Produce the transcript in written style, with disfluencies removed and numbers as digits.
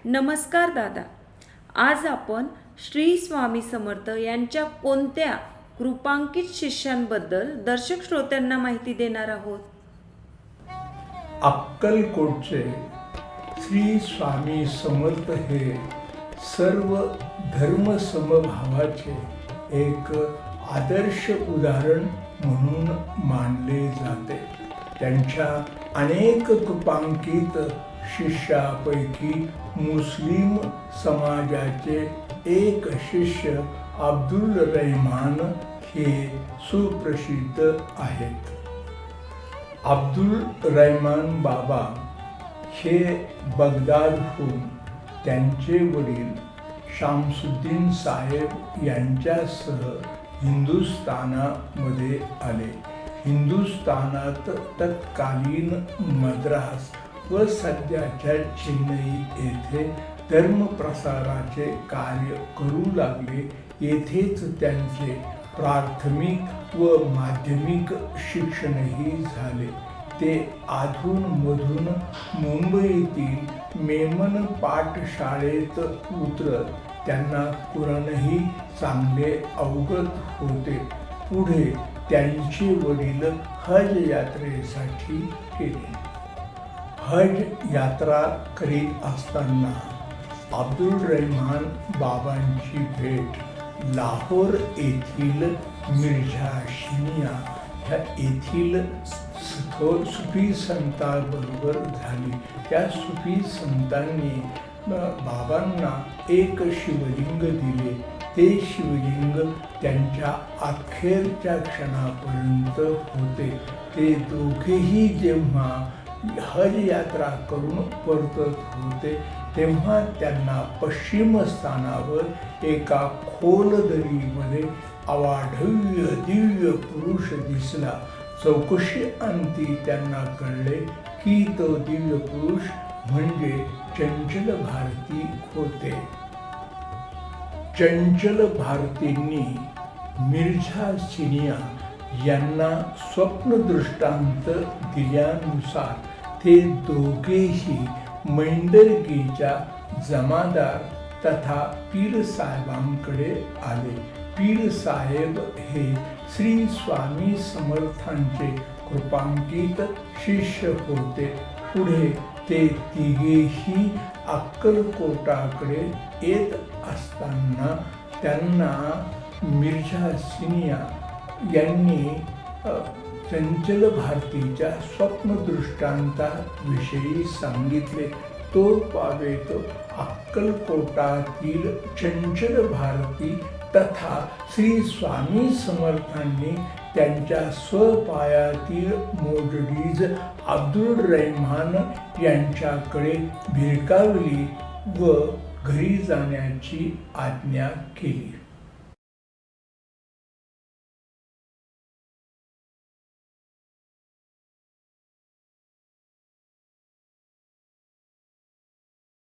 नमस्कार दादा. आज आपण श्री स्वामी समर्थ यांच्या कोणत्या कृपांकित शिष्यांबद्दल दर्शक श्रोत्यांना माहिती देणार आहोत? अक्कलकोटचे श्री स्वामी समर्थ हे सर्व धर्मसमभावाचे एक आदर्श उदाहरण म्हणून मानले जाते. त्यांच्या अनेक कृपांकित शिष्यापैकी मुस्लिम समाजाचे एक शिष्य अब्दुल रहमान हे सुप्रसिद्ध आहेत. अब्दुल रहमान बाबा हे बगदादहून त्यांचे वडील शामसुद्दीन साहेब यांच्यासह हिंदुस्थानामध्ये आले. हिंदुस्थानात तत्कालीन मद्रास व सध्याच्या चेन्नई येथे धर्मप्रसाराचे कार्य करू लागले. येथेच त्यांचे प्राथमिक व माध्यमिक शिक्षणही झाले. ते अधूनमधून मुंबईतील मेमन पाठशाळेत उतरत. त्यांना कुराणही चांगले अवगत होते. पुढे त्यांचे वडील हज यात्रेसाठी गेले. हज यात्रा करीत असताना अब्दुल रहमान बाबांची भेट लाहोर येथील मिर्झा शिनिया ह्या येथील सुफी संतांबरोबर झाली. त्या सुफी संतांनी बाबांना एक शिवलिंग दिले. ते शिवलिंग त्यांच्या अखेरच्या क्षणापर्यंत होते. ते दोघेही जेव्हा हज यात्रा करून परतत होते तेव्हा त्यांना पश्चिम स्थानावर एका खोल दरीमध्ये अवाढव्य दिव्य पुरुष दिसला. चौकशी अंती त्यांना कळले की तो दिव्य पुरुष म्हणजे चंचल भारती होते. चंचल भारतींनी मिर्झा सिनिया यांना स्वप्न दृष्टांत दिल्यानुसार ते दोघेही मैंदरगीच्या जमादार तथा पीर साहेबांकडे आले. पीर साहेब हे श्री स्वामी समर्थांचे कृपांकित शिष्य होते. पुढे ते तिघेही अक्कलकोटाकडे येत असताना त्यांना मिर्झा सिनिया यांनी चंचल भारतीच्या स्वप्नदृष्टांताविषयी सांगितले. तो पावेत अक्कलकोटातील चंचल भारती तथा श्री स्वामी समर्थांनी त्यांच्या स्वपायातील मोजडीज अब्दुल रहमान यांच्याकडे भिरकावली व घरी जाण्याची आज्ञा केली.